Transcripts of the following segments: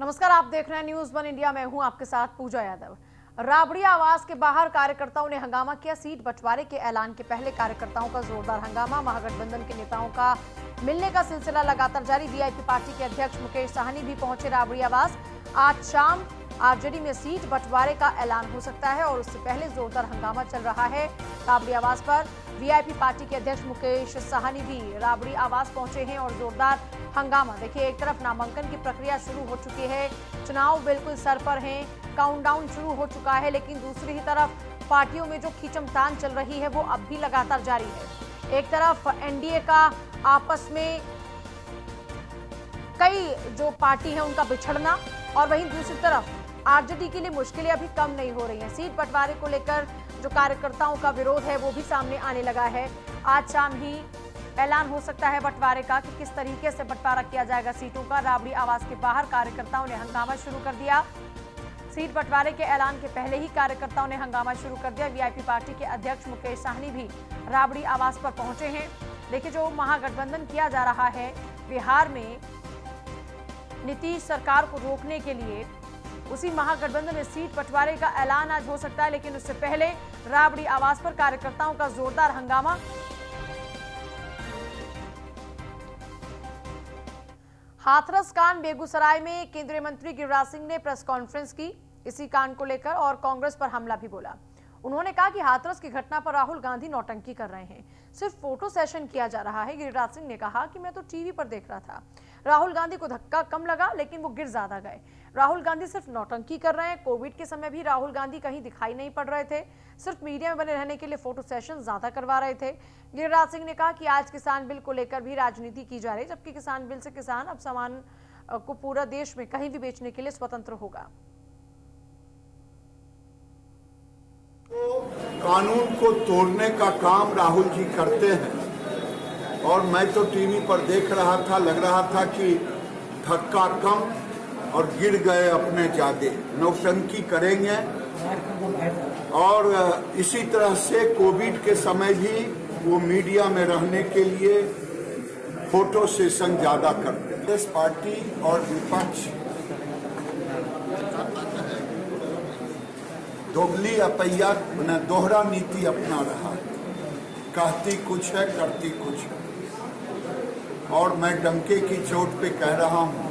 नमस्कार, आप देख रहे हैं न्यूज वन इंडिया। मैं हूं आपके साथ पूजा यादव। राबड़ी आवास के बाहर कार्यकर्ताओं ने हंगामा किया। सीट बंटवारे के ऐलान के पहले कार्यकर्ताओं का जोरदार हंगामा। महागठबंधन के नेताओं का मिलने का सिलसिला लगातार जारी। वीआईपी पार्टी के अध्यक्ष मुकेश साहनी भी पहुंचे राबड़ी आवास। आज शाम आरजेडी में सीट बंटवारे का ऐलान हो सकता है और उससे पहले जोरदार हंगामा चल रहा है राबड़ी आवास पर। वीआईपी पार्टी के अध्यक्ष मुकेश साहनी भी राबड़ी आवास पहुंचे हैं और जोरदार हंगामा। देखिए, एक तरफ नामांकन की प्रक्रिया शुरू हो चुकी है, चुनाव बिल्कुल सर पर हैं, काउंटडाउन शुरू हो चुका है, लेकिन दूसरी ही तरफ पार्टियों में जो खींचतान चल रही है वो अब भी लगातार जारी है। एक तरफ एनडीए का आपस में कई जो पार्टी है उनका बिछड़ना, और वहीं दूसरी तरफ आरजेडी के लिए मुश्किलें अभी कम नहीं हो रही हैं। सीट बंटवारे को लेकर जो कार्यकर्ताओं का विरोध है वो भी सामने आने लगा है। आज शाम ही ऐलान हो सकता है बंटवारे का कि किस तरीके से बंटवारा किया जाएगा सीटों का। राबड़ी आवास के बाहर कार्यकर्ताओं ने हंगामा शुरू कर दिया। सीट बंटवारे के ऐलान के पहले ही कार्यकर्ताओं ने हंगामा शुरू कर दिया। वीआईपी पार्टी के अध्यक्ष मुकेश साहनी भी राबड़ी आवास पर पहुंचे हैं। देखिए, जो महागठबंधन किया जा रहा है बिहार में नीतीश सरकार को रोकने के लिए, उसी महागठबंधन में सीट बंटवारे का ऐलान आज हो सकता है, लेकिन उससे पहले राबड़ी आवास पर कार्यकर्ताओं का जोरदार हंगामा। हाथरस कांड बेगूसराय में केंद्रीय मंत्री गिरिराज सिंह ने प्रेस कॉन्फ्रेंस की इसी कांड को लेकर और कांग्रेस पर हमला भी बोला। उन्होंने कहा कि हाथरस की घटना पर राहुल गांधी नौटंकी कर रहे हैं, सिर्फ फोटो सेशन किया जा रहा है। गिरिराज सिंह ने कहा कि मैं तो टीवी पर देख रहा था, राहुल गांधी को धक्का कम लगा लेकिन वो गिर ज्यादा गए। राहुल गांधी सिर्फ नौटंकी कर रहे हैं। कोविड के समय भी राहुल गांधी कहीं दिखाई नहीं पड़ रहे थे, सिर्फ मीडिया में बने रहने के लिए फोटो सेशन ज्यादा करवा रहे थे। गिरिराज सिंह ने कहा कि आज किसान बिल को लेकर भी राजनीति की जा रही है, जबकि किसान बिल से किसान अब सामान को पूरा देश में कहीं भी बेचने के लिए स्वतंत्र होगा। कानून को तोड़ने का काम राहुल जी करते हैं और मैं तो टीवी पर देख रहा था, लग रहा था कि धक्का कम और गिर गए अपने ज्यादा। नौटंकी करेंगे और इसी तरह से कोविड के समय भी वो मीडिया में रहने के लिए फोटो सेशन ज्यादा करते हैं। इस पार्टी और विपक्ष दोगली अपैया दोहरा नीति अपना रहा, कहती कुछ है करती कुछ है। और मैं डंके की चोट पे कह रहा हूं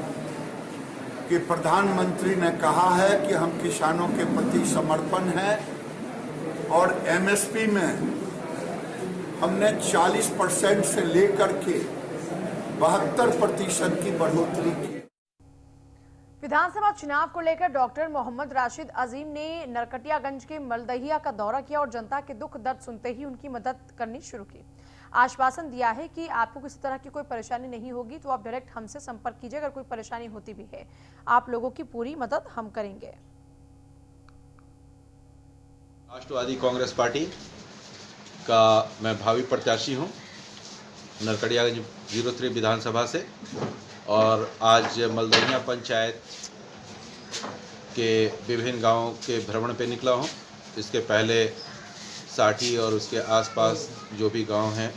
कि प्रधानमंत्री ने कहा है कि हम किसानों के प्रति समर्पण हैं और एमएसपी में हमने 40% से लेकर के 72% की बढ़ोतरी की। विधानसभा चुनाव को लेकर डॉक्टर मोहम्मद राशिद अजीम ने नरकटियागंज के मलदहिया का दौरा किया और जनता के दुख दर्द सुनते ही उनकी मदद करनी शुरू की। आश्वासन दिया है कि आपको किसी तरह की कोई परेशानी नहीं होगी तो आप डायरेक्ट हमसे संपर्क कीजिए, अगर कोई परेशानी होती भी है आप लोगों की पूरी मदद हम करेंगे। राष्ट्रवादी कांग्रेस पार्टी का मैं भावी प्रत्याशी हूं नरकटियागंज 03 विधानसभा से, और आज मलदहिया पंचायत के विभिन्न गांवों के भ्रमण पे निकला हूं। इसके पहले साठी और उसके आसपास जो भी गांव हैं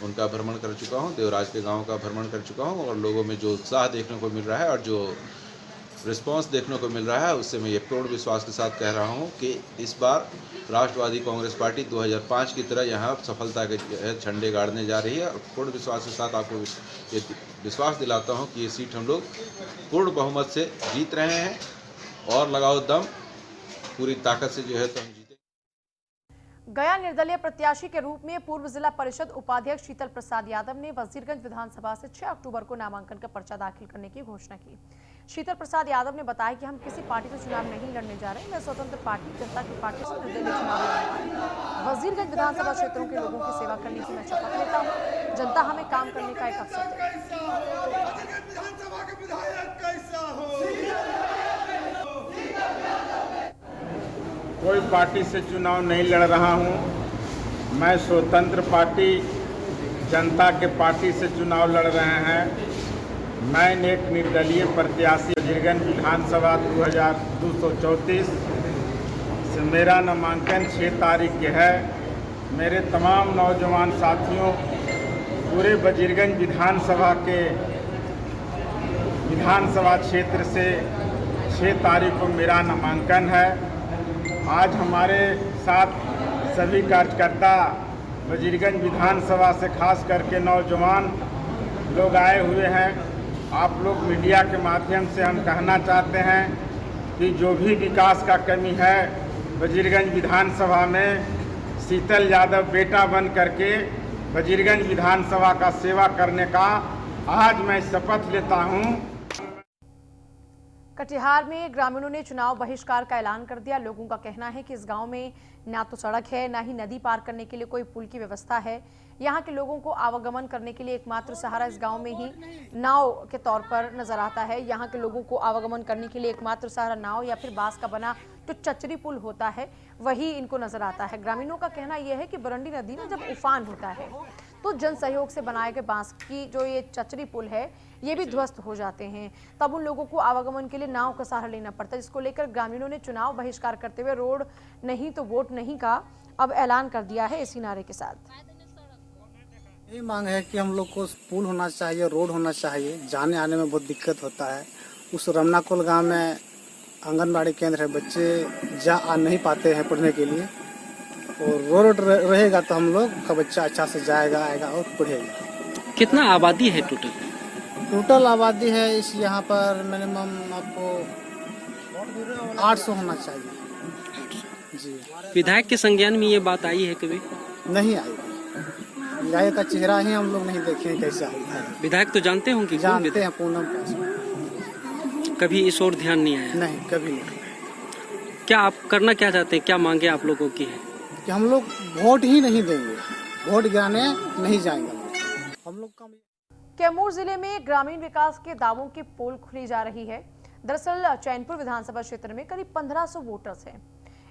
उनका भ्रमण कर चुका हूं, देवराज के गांव का भ्रमण कर चुका हूं, और लोगों में जो उत्साह देखने को मिल रहा है और जो रिस्पांस देखने को मिल रहा है उससे मैं ये पूर्ण विश्वास के साथ कह रहा हूं कि इस बार राष्ट्रवादी कांग्रेस पार्टी 2005 की तरह यहाँ सफलता के झंडे गाड़ने जा रही है। और पूर्ण विश्वास के साथ आपको ये विश्वास दिलाता हूं कि ये सीट हम लोग पूर्ण बहुमत से जीत रहे हैं, और लगाओ दम, पूरी ताकत से जो है तो हम जीते। गया निर्दलीय प्रत्याशी के रूप में पूर्व जिला परिषद उपाध्यक्ष शीतल प्रसाद यादव ने वजीरगंज विधानसभा से 6 अक्टूबर को नामांकन का पर्चा दाखिल करने की घोषणा की। शीतल प्रसाद यादव ने बताया कि हम किसी पार्टी से चुनाव नहीं लड़ने जा रहे हैं, मैं स्वतंत्र पार्टी जनता की पार्टी से निर्दलीय चुनाव लड़ूंगा। वजीरगंज विधानसभा क्षेत्रों के लोगों की सेवा करने की मैं शपथ लेता हूँ। जनता हमें काम करने का एक अवसर दे। कोई पार्टी से चुनाव नहीं लड़ रहा हूं, मैं स्वतंत्र पार्टी जनता के पार्टी से चुनाव लड़ रहे हैं। मैं एक निर्दलीय प्रत्याशी वजीरगंज विधानसभा 2234 से मेरा नामांकन 6 तारीख के है। मेरे तमाम नौजवान साथियों, पूरे वजीरगंज विधानसभा के विधानसभा क्षेत्र से 6 तारीख को मेरा नामांकन है। आज हमारे साथ सभी कार्यकर्ता वजीरगंज विधानसभा से खास करके नौजवान लोग आए हुए हैं। आप लोग मीडिया के माध्यम से हम कहना चाहते हैं कि जो भी विकास का कमी है वजीरगंज विधानसभा में, शीतल यादव बेटा बन करके वजीरगंज विधानसभा का सेवा करने का आज मैं शपथ लेता हूं। कटिहार में ग्रामीणों ने चुनाव बहिष्कार का ऐलान कर दिया। लोगों का कहना है कि इस गांव में ना तो सड़क है, ना ही नदी पार करने के लिए कोई पुल की व्यवस्था है। यहां के लोगों को आवागमन करने के लिए एकमात्र सहारा इस गांव में ही नाव के तौर पर नजर आता है। यहां के लोगों को आवागमन करने के लिए एकमात्र सहारा नाव या फिर बांस का बना जो चचरी पुल होता है वही इनको नजर आता है। ग्रामीणों का कहना यह है कि बरंडी नदी में जब उफान होता है तो जन सहयोग से बनाए गए बांस की जो ये चचरी पुल है ये भी ध्वस्त हो जाते हैं। तब उन लोगों को आवागमन के लिए नाव का सहारा लेना पड़ता है, जिसको लेकर ग्रामीणों ने चुनाव बहिष्कार करते हुए रोड नहीं तो वोट नहीं का अब ऐलान कर दिया है इसी नारे के साथ। यही मांग है कि हम लोग को पुल होना चाहिए, रोड होना चाहिए। जाने आने में बहुत दिक्कत होता है। उस रमनाकुल गांव में आंगनबाड़ी केंद्र है, बच्चे जा आ नहीं पाते हैं पढ़ने के लिए, और रोड रहेगा तो हम लोग का बच्चा अच्छा से जाएगा आएगा और पढ़ेगा। कितना आबादी है टोटल आबादी है इस यहाँ पर मिनिमम आपको 800 होना चाहिए जी। विधायक के संज्ञान में ये बात आई है कभी? नहीं आई। विधायक का चेहरा ही हम लोग नहीं देखे कैसा है। विधायक तो जानते होंगे, जानते हैं पूनम पासवान। कभी इस ओर ध्यान नहीं आया? नहीं, कभी नहीं। क्या आप करना क्या चाहते हैं, क्या मांगे आप लोगों की है? कि हम लोग वोट ही नहीं देंगे, वोट गिराने नहीं जाएंगे हम लोग का। कैमूर जिले में ग्रामीण विकास के दावों की पोल खुली जा रही है। दरअसल चैनपुर विधानसभा क्षेत्र में करीब 1500 वोटर्स हैं।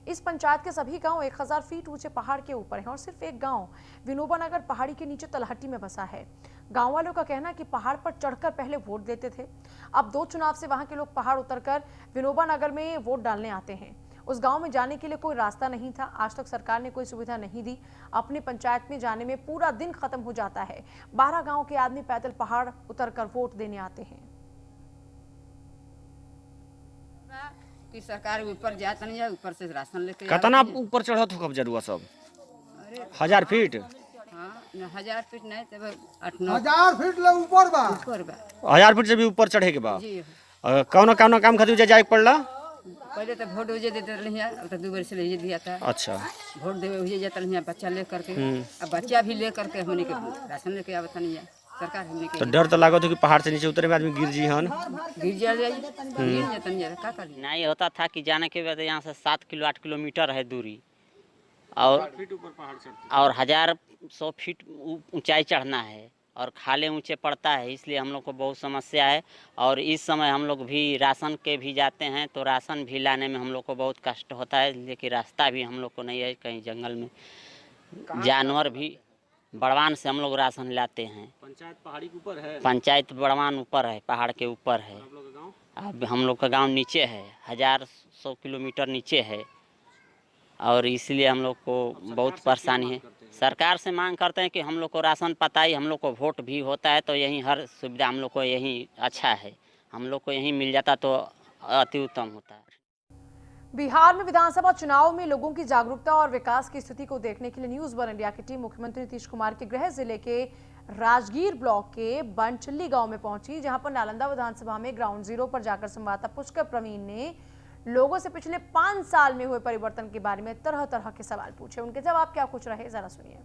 इस पंचायत के सभी गांव 1000 फीट ऊंचे पहाड़ के ऊपर हैं और सिर्फ एक गांव विनोबा नगर पहाड़ी के नीचे तलहटी में बसा है। गांव वालों का कहना है कि पहाड़ पर चढ़कर पहले वोट देते थे, अब 2 चुनाव से वहां के लोग पहाड़ उतरकर विनोबा नगर में वोट डालने आते हैं। उस गांव में जाने के लिए कोई रास्ता नहीं था। आज तक सरकार ने कोई सुविधा नहीं दी। अपनी पंचायत में जाने में पूरा दिन खत्म हो जाता है। 12 गांव के आदमी पैदल पहाड़ उतरकर वोट देने आते हैं। कि सरकार ऊपर जाता नहीं है, ऊपर से राशन लेके कितना ऊपर चढ़त हो जरूर सब? 1000 फीट? हाँ, 1000 फीट नहीं तो 8-9 1000 फीट ले ऊपर बा। 1000 फीट से भी ऊपर चढ़े के बाद जी। कौन काम खातिर जाए पड़ला? पहले तो वोट उजे देते रही है, अब तो 2 बार से ले दिया था। अच्छा, वोट देवे उजे जाता नहीं है, बच्चा ले करके। अब बच्चा भी ले करके होने के राशन लेके आवता नहीं है सरकार हमने के। तो डर तो लागत हो कि पहाड़ से नीचे उतरे में आदमी गिर जी हन? गिर जाता नहीं है, क्या करिए। नहीं होता था कि जाने के बाद यहाँ से 7 किलो 8 किलोमीटर है दूरी और 1100 फीट ऊंचाई चढ़ना है और खाले ऊंचे पड़ता है, इसलिए हम लोग को बहुत समस्या है। और इस समय हम लोग भी राशन के भी जाते हैं तो राशन भी लाने में हम लोग को बहुत कष्ट होता है, लेकिन रास्ता भी हम लोग को नहीं है। कहीं जंगल में जानवर भी, बड़वान से हम लोग राशन लाते हैं। पंचायत पहाड़ी के ऊपर है? पंचायत बड़वान ऊपर है, पहाड़ के ऊपर है। अब हम लोग का गाँव नीचे है, 1100 किलोमीटर नीचे है और इसलिए हम लोग को बहुत परेशानी है। सरकार से मांग करते हैं कि हम लोग को राशन पता ही, हम लोग को वोट भी होता है तो यहीं हर सुविधा हम लोग को यहीं अच्छा है, हम लोग को यहीं मिल जाता तो अति उत्तम होता है। बिहार में विधानसभा चुनाव में लोगों की जागरूकता और विकास की स्थिति को देखने के लिए न्यूज़ वन इंडिया की टीम मुख्यमंत्री नीतीश कुमार के गृह जिले के राजगीर ब्लॉक के बनचल्ली गांव में पहुंची, जहां पर नालंदा विधानसभा में ग्राउंड जीरो पर जाकर संवाददाता पुष्कर प्रवीण ने लोगों से पिछले 5 साल में हुए परिवर्तन के बारे में तरह तरह के सवाल पूछे। उनके जवाब क्या कुछ रहे, जरा सुनिए।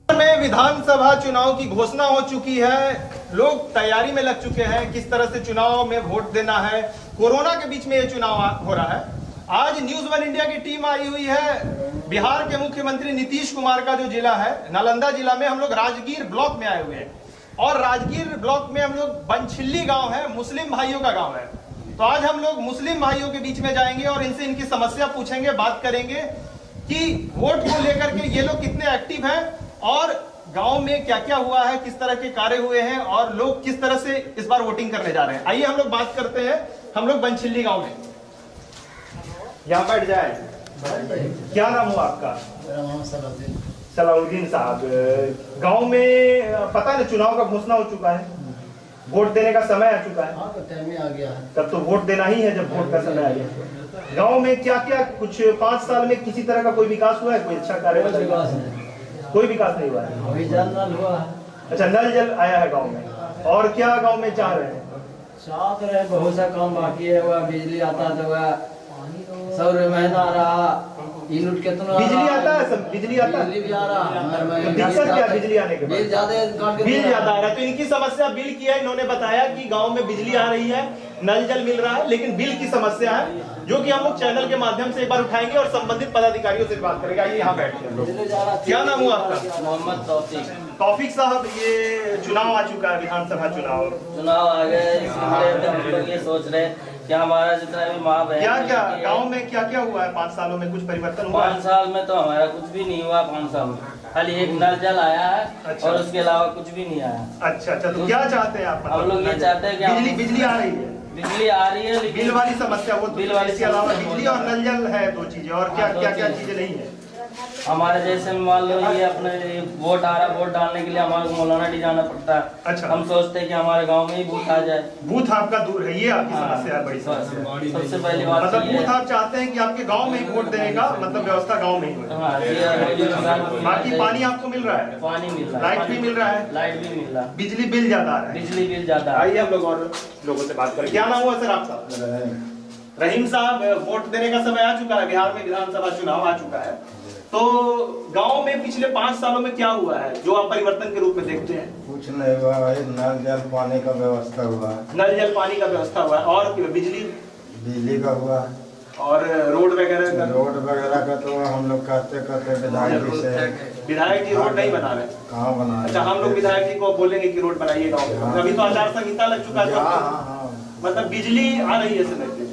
में विधानसभा चुनाव की घोषणा हो चुकी है, लोग तैयारी में लग चुके हैं किस तरह से चुनाव में वोट देना है। कोरोना के बीच में ये चुनाव हो रहा है। आज न्यूज़ वन इंडिया की टीम आई हुई है बिहार के मुख्यमंत्री नीतीश कुमार का जो जिला है नालंदा जिला में, हम लोग राजगीर ब्लॉक में आए हुए हैं और राजगीर ब्लॉक में हम लोग बनछिल्ली गांव है, मुस्लिम भाइयों का गांव है। तो आज हम लोग मुस्लिम भाइयों के बीच में जाएंगे और इनसे इनकी समस्या पूछेंगे, बात करेंगे कि वोट को लेकर के ये लोग कितने एक्टिव हैं और गांव में क्या क्या हुआ है, किस तरह के कार्य हुए हैं और लोग किस तरह से इस बार वोटिंग करने जा रहे हैं। आइए हम लोग बात करते हैं। हम लोग बनछिल्ली गांव में, यहाँ बैठ जाए। क्या नाम हुआ आपका? सलाउद्दीन साहब। गांव में पता है चुनाव का घोषणा हो चुका है, वोट देने का समय आ चुका है। हाँ तो टाइम आ गया है। तब तो वोट देना ही है जब वोट का समय आ गया। गांव में क्या क्या कुछ 5 साल में किसी तरह का कोई विकास हुआ है? कोई अच्छा कार्य? कोई विकास नहीं हुआ है। अभी जल नल हुआ है। अच्छा, नल जल आया है गांव में। और क्या गांव में चाह रहे हैं? साथ रहे, बहुत सा काम बाकी है। वह बिजली आता तो वह सौर महीना रहा, यूनिट कितना बिजली आता है? सब बिजली आता है? बिजली भी आ रहा है। तो दिक्कत क्या है बिजली आने के बाद? बिल ज्यादा आ रहा है। तो इनकी समस्या बिल की है। इन्होंने बताया कि गांव में बिजली आ रही है, नल जल मिल रहा है, लेकिन बिल की समस्या है, जो कि हम लोग चैनल के माध्यम से एक बार उठाएंगे और संबंधित पदाधिकारियों से बात करेंगे। आइए यहाँ बैठे हैं। क्या नाम हुआ आपका? मोहम्मद तौफीक। तौफीक साहब, ये चुनाव आ चुका है, विधानसभा चुनाव आ गए, इसलिए हम लोग ये सोच रहे कि हमारा जितना भी माँ बहन क्या क्या गांव में क्या क्या हुआ है 5 सालों में? कुछ परिवर्तन हुआ है? 5 साल में तो हमारा कुछ भी नहीं हुआ। 5 साल में खाली एक नल जल आया है। अच्छा। और उसके अलावा कुछ भी नहीं आया। अच्छा, तो क्या चाहते हैं आप? हम लोग ये चाहते हैं कि बिजली आ रही है, बिजली आ रही है, लेकिन बिल वाली समस्या वो बिल वाली, इसके अलावा बिजली और नल जल है, 2 चीजें। और क्या क्या क्या चीजें नहीं है? हमारे जैसे मान लो ये अपने वोट आ रहा, वोट डालने के लिए हमारे को मौलाना डी जाना पड़ता है। अच्छा। हम सोचते हैं कि हमारे गांव में ही बूथ आ जाए। बूथ आपका दूर है, ये आपकी समस्या है, बड़ी समस्या है। सबसे पहली बात मतलब ये बूथ है। आप चाहते हैं कि आपके गांव में ही वोट देने का मतलब व्यवस्था गांव में ही हो। हाँ, ये बाकी पानी आपको मिल रहा है? पानी मिल रहा है, लाइट भी मिल रहा है? लाइट भी मिल रहा है, बिजली बिल ज्यादा आ रहा है? बिजली बिल ज्यादा है। आइए हम लोग और लोगों से बात करें। क्या नाम हुआ सर आपका? रहीम साहब, वोट देने का समय आ चुका है, बिहार में विधानसभा चुनाव आ चुका है, तो गांव में पिछले 5 सालों में क्या हुआ है जो आप परिवर्तन के रूप में देखते हैं? कुछ नहीं हुआ भाई, नल जल पानी का व्यवस्था हुआ है। नल जल पानी का व्यवस्था हुआ है। और बिजली का हुआ है। और रोड वगैरह का तो हम लोग कहते विधायक जी से। विधायक जी रोड नहीं बना रहे? कहाँ बना? अच्छा, हम लोग विधायक जी को बोलेंगे कि रोड बनाइए गाँव में। अभी तो आचार संहिता लग चुका है, मतलब बिजली आ रही है समय पे।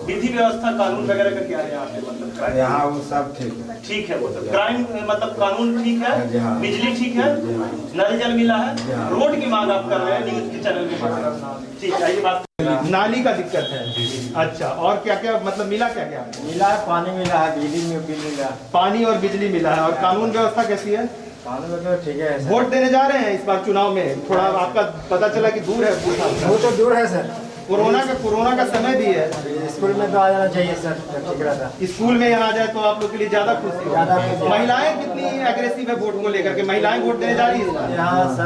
विधि व्यवस्था कानून वगैरह का क्या है यहाँ पे? मतलब यहाँ वो सब ठीक है, वो सब क्राइम मतलब कानून ठीक है, बिजली ठीक है, नल जल मिला है, रोड की मांग आप कर रहे हैं न्यूज के चैनल में। ठीक है, ये बात। नाली का दिक्कत है। अच्छा, और क्या क्या मतलब मिला? क्या क्या मिला है? पानी मिला है, बिजली में बिल मिला, पानी और बिजली मिला है। और कानून व्यवस्था कैसी है? कानून तो ठीक है। वोट देने जा रहे हैं इस बार चुनाव में? थोड़ा आपका पता चला कि दूर है बूथ? वो तो दूर है सर। कोरोना का समय भी है। स्कूल में तो आ जाना चाहिए सर, ठीक रहता। स्कूल में यहाँ आ जाए तो आप लोग के लिए ज्यादा खुशी होगी। महिलाएं कितनी एग्रेसिव है वोट को लेकर के? महिलाएं वोट देने जा रही है यहाँ सर,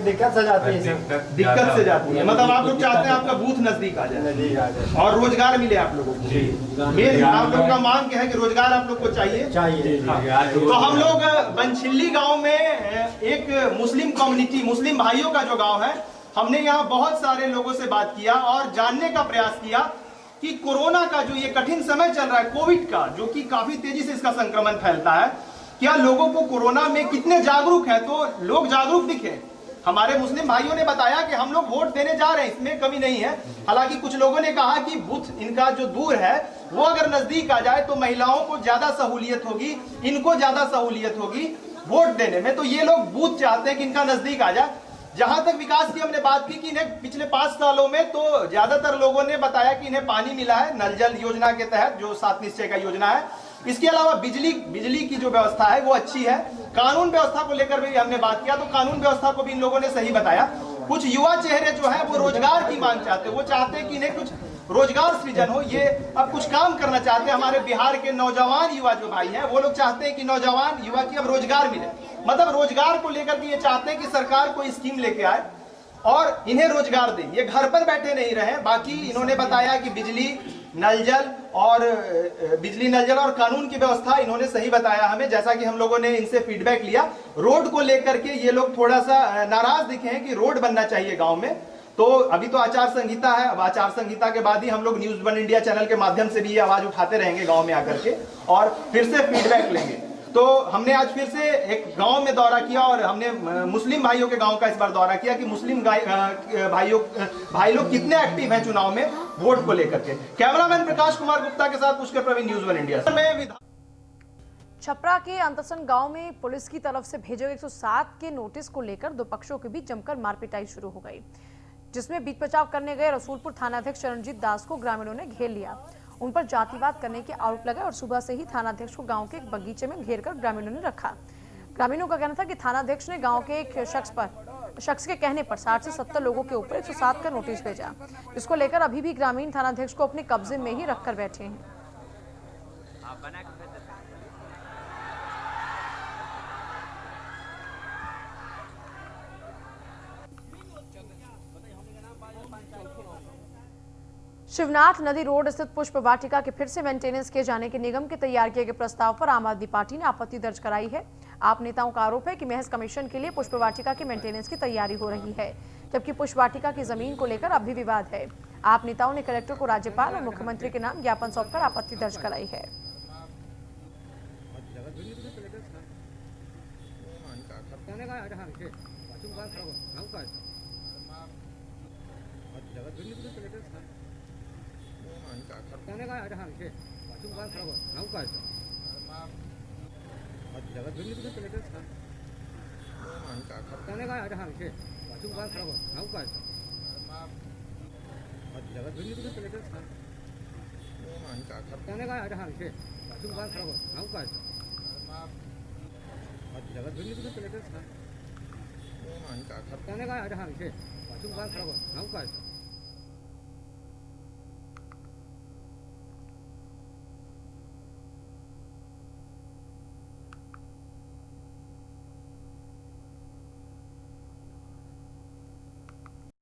दिक्कत से जाती है। दिक्कत से जाती है, मतलब आप लोग चाहते हैं आपका बूथ नजदीक आ जाए और रोजगार मिले आप लोगों को। मेन आप लोग का मांग क्या है कि रोजगार आप लोग को चाहिए। तो हम लोग बनछिल्ली गाँव में एक मुस्लिम कम्युनिटी, मुस्लिम भाइयों का जो गाँव है, हमने यहाँ बहुत सारे लोगों से बात किया और जानने का प्रयास किया कि कोरोना का जो ये कठिन समय चल रहा है, कोविड का, जो कि काफी तेजी से इसका संक्रमण फैलता है, क्या लोगों को कोरोना में कितने जागरूक है? तो लोग जागरूक दिखे। हमारे मुस्लिम भाइयों ने बताया कि हम लोग वोट देने जा रहे हैं, इसमें कमी नहीं है। हालांकि कुछ लोगों ने कहा कि बूथ इनका जो दूर है वो अगर नजदीक आ जाए तो महिलाओं को ज्यादा सहूलियत होगी, इनको ज्यादा सहूलियत होगी वोट देने में। तो ये लोग बूथ चाहते हैं कि इनका नजदीक आ जाए। जहां तक विकास की हमने बात की कि इन्हें पिछले 5 सालों में तो ज्यादातर लोगों ने बताया कि इन्हें पानी मिला है नल जल योजना के तहत, जो 7 निश्चय का योजना है। इसके अलावा बिजली की जो व्यवस्था है वो अच्छी है। कानून व्यवस्था को लेकर भी हमने बात किया, तो कानून व्यवस्था को भी इन लोगों ने सही बताया। कुछ युवा चेहरे जो है वो रोजगार की मांग चाहते हैं, वो चाहते हैं कि इन्हें कुछ रोजगार सृजन हो, ये अब कुछ काम करना चाहते हैं। हमारे बिहार के नौजवान युवा जो भाई हैं वो लोग चाहते हैं कि नौजवान युवा की अब रोजगार मिले, मतलब रोजगार को लेकर के ये चाहते हैं कि सरकार कोई स्कीम लेके आए और इन्हें रोजगार दे, ये घर पर बैठे नहीं रहे। बाकी इन्होंने बताया कि बिजली नल जल और कानून की व्यवस्था इन्होंने सही बताया हमें, जैसा कि हम लोगों ने इनसे फीडबैक लिया। रोड को लेकर के ये लोग थोड़ा सा नाराज दिखे हैं कि रोड बनना चाहिए गांव में। तो अभी तो आचार संहिता है, अब आचार संहिता के बाद ही हम लोग न्यूज 1 इंडिया चैनल के माध्यम से भी ये आवाज उठाते रहेंगे गांव में आकर के और फिर से फीडबैक लेंगे। तो हमने आज फिर से एक गांव में दौरा किया और हमने मुस्लिम भाइयों के गांव का इस बार दौरा किया कि मुस्लिम भाई लोग कितने एक्टिव हैं चुनाव में वोट को लेकर के। कैमरामैन प्रकाश कुमार गुप्ता के साथ पुष्कर प्रवीण, न्यूज 1 इंडिया। छपरा के अंतसन गांव में पुलिस की तरफ से भेजे गए 107 के नोटिस को लेकर दो पक्षों के बीच जमकर मारपिटाई शुरू हो गई, जिसमें बीच बचाव करने गए रसूलपुर थानाध्यक्ष चरणजीत दास को ग्रामीणों ने घेर लिया। उन पर जातिवाद करने के आरोप लगाए और सुबह से ही थानाध्यक्ष को गांव के एक बगीचे में घेरकर ग्रामीणों ने रखा। ग्रामीणों का कहना था कि थानाध्यक्ष ने गांव के एक शख्स पर शख्स के कहने पर 60 से 70 लोगों के ऊपर 107 का नोटिस भेजा। इसको लेकर अभी भी ग्रामीण थानाध्यक्ष को अपने कब्जे में ही रखकर बैठे हैं। शिवनाथ नदी रोड स्थित पुष्प वाटिका के फिर से मेंटेनेंस किए जाने के निगम के तैयार किए गए प्रस्ताव पर आम आदमी पार्टी ने आपत्ति दर्ज कराई है। आप नेताओं का आरोप है कि महज कमीशन के लिए पुष्प वाटिका के मेंटेनेंस की तैयारी हो रही है, जबकि पुष्प वाटिका की जमीन को लेकर अब भी विवाद है। आप नेताओं ने कलेक्टर को राज्यपाल और मुख्यमंत्री के नाम ज्ञापन सौंपकर आपत्ति दर्ज कराई है।